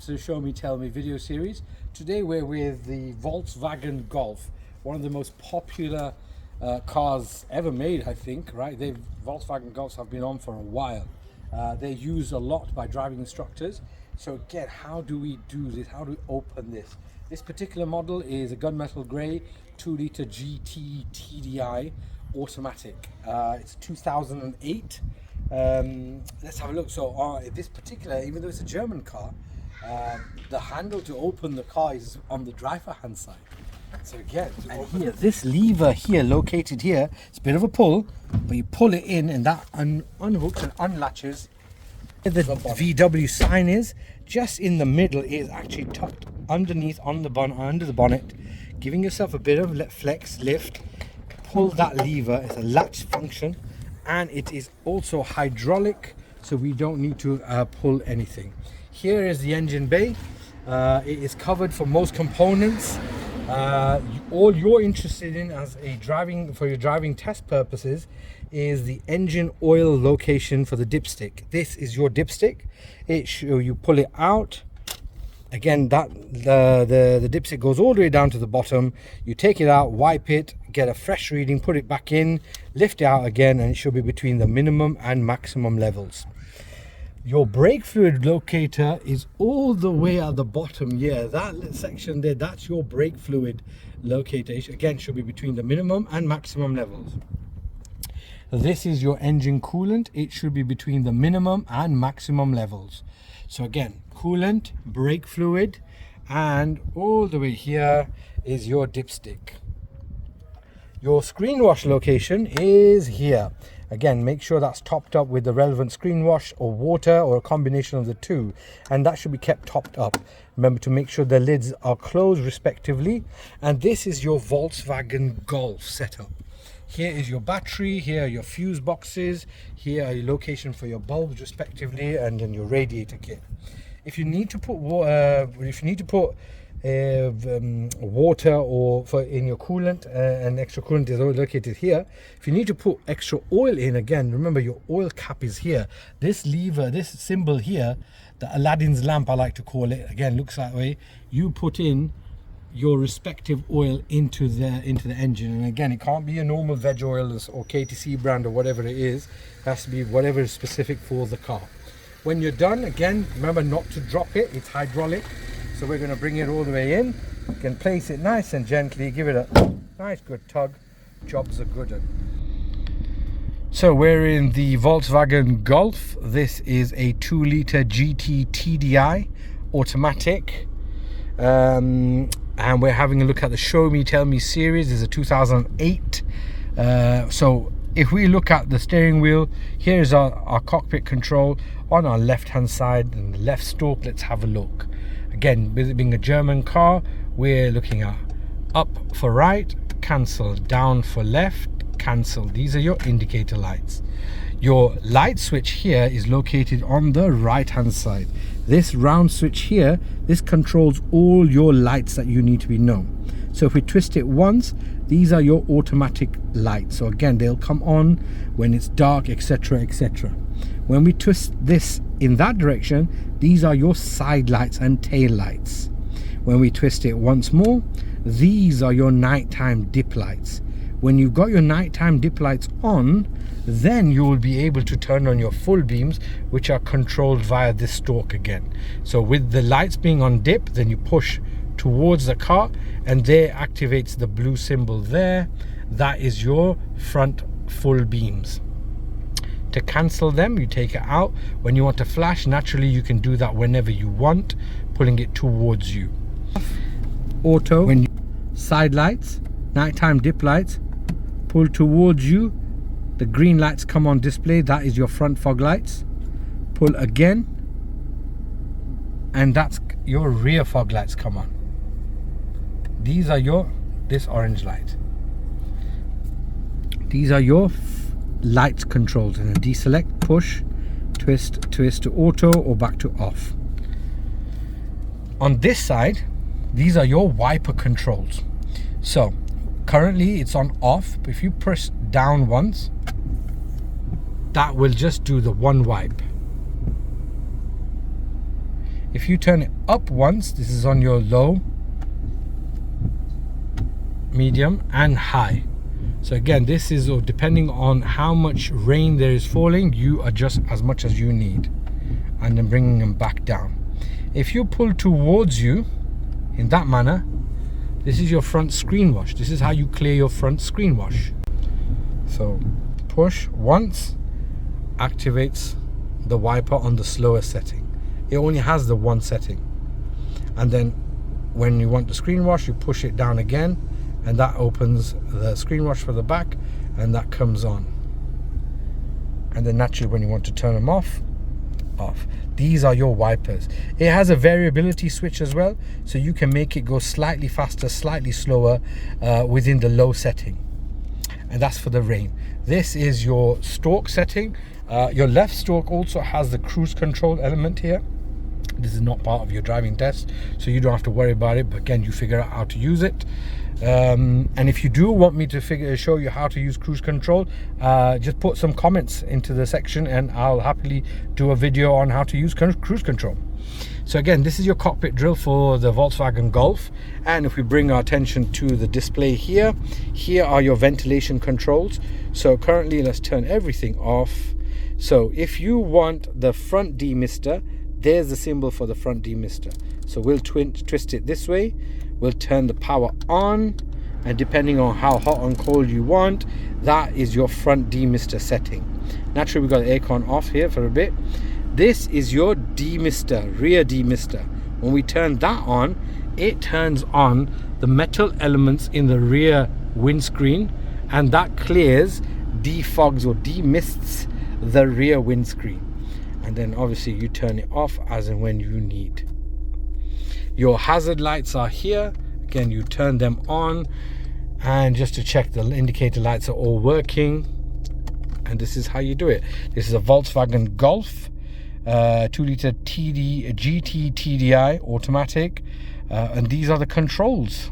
To the Show Me Tell Me video series. Today we're with the Volkswagen Golf, one of the most popular cars ever made, I think, right? Volkswagen Golfs have been on for a while. They're used a lot by driving instructors. So again, how do we do this? How do we open this? This particular model is a gunmetal grey 2-litre GT TDI automatic. It's 2008. Let's have a look. So this particular, even though it's a German car, the handle to open the car is on the driver hand side. So again, and here, this lever here, located here, it's a bit of a pull, but you pull it in and that unhooks and unlatches. The VW sign is just in the middle, is actually tucked underneath on the bonnet, under the bonnet, giving yourself a bit of flex, lift, pull that lever. It's a latch function, and it is also hydraulic, so we don't need to pull anything. Here is the engine bay. It is covered for most components. All you're interested in as for your driving test purposes is the engine oil location for the dipstick. This is your dipstick. You pull it out. Again, the dipstick goes all the way down to the bottom. You take it out, wipe it, get a fresh reading, put it back in, lift it out again, and it should be between the minimum and maximum levels. Your brake fluid locator is all the way at the bottom. Yeah, that section there, that's your brake fluid locator. Again, should be between the minimum and maximum levels. This is your engine coolant. It should be between the minimum and maximum levels. So again, coolant, brake fluid, and all the way here is your dipstick. Your screen wash location is here. Again, make sure that's topped up with the relevant screen wash or water or a combination of the two, and that should be kept topped up. Remember to make sure the lids are closed respectively. And this is your Volkswagen Golf setup. Here is your battery, here are your fuse boxes, here are your location for your bulbs respectively, and then your radiator kit. If you need to put water or in your coolant, and extra coolant is located here. If you need to put extra oil in, again, remember your oil cap is here. This lever, this symbol here, the Aladdin's lamp I like to call it, again looks that way. You put in your respective oil into the engine, and again, it can't be a normal veg oil or KTC brand or whatever it is. It has to be whatever is specific for the car. When you're done, again, remember not to drop it. It's hydraulic. So we're going to bring it all the way in. You can place it nice and gently, give it a nice good tug. Jobs are good. So we're in the Volkswagen Golf. This is a 2-litre GT TDI automatic. And we're having a look at the Show Me Tell Me series. This is a 2008. So if we look at the steering wheel, here's our cockpit control on our left hand side and the left stalk. Let's have a look. Again, with it being a German car, we're looking at up for right, cancel, down for left, cancel. These are your indicator lights. Your light switch here is located on the right hand side. This round switch here, this controls all your lights that you need to be known. So if we twist it once, these are your automatic lights. So again, they'll come on when it's dark, etc, etc. When we twist this in that direction, these are your side lights and tail lights. When we twist it once more, these are your nighttime dip lights. When you've got your nighttime dip lights on, then you will be able to turn on your full beams, which are controlled via this stalk again. So with the lights being on dip, then you push towards the car, and there activates the blue symbol there. That is your front full beams. To cancel them, you take it out. When you want to flash, naturally you can do that whenever you want, pulling it towards you. Auto, when you side lights, nighttime dip lights, pull towards you, the green lights come on display. That is your front fog lights. Pull again, and that's your rear fog lights come on. These are this orange light. These are your lights controls, and then deselect, push, twist to auto or back to off. On this side, these are your wiper controls. So currently it's on off, but if you press down once, that will just do the one wipe. If you turn it up once, this is on your low, medium and high. So again, this is depending on how much rain there is falling, you adjust as much as you need, and then bringing them back down. If you pull towards you in that manner, this is your front screen wash. This is how you clear your front screen wash. So push once, activates the wiper on the slower setting. It only has the one setting, and then when you want the screen wash, you push it down again, and that opens the screen wash for the back, and that comes on. And then naturally when you want to turn them off. These are your wipers. It has a variability switch as well, so you can make it go slightly faster, slightly slower within the low setting, and that's for the rain. This is your stroke setting. Your left stroke also has the cruise control element here. This is not part of your driving test, so you don't have to worry about it, but again, you figure out how to use it. And if you do want me to show you how to use cruise control, just put some comments into the section and I'll happily do a video on how to use cruise control. So again, this is your cockpit drill for the Volkswagen Golf. And if we bring our attention to the display here, here are your ventilation controls. So currently, let's turn everything off. So if you want the front demister, there's the symbol for the front demister. So we'll twist it this way. We'll turn the power on, and depending on how hot and cold you want, that is your front demister setting. Naturally, we've got the aircon off here for a bit. This is your demister, rear demister. When we turn that on, it turns on the metal elements in the rear windscreen, and that clears, defogs or demists the rear windscreen. And then obviously you turn it off as and when you need. Your hazard lights are here. Again, you turn them on, and just to check the indicator lights are all working. And this is how you do it. This is a Volkswagen Golf 2-litre GT TDI automatic, and these are the controls.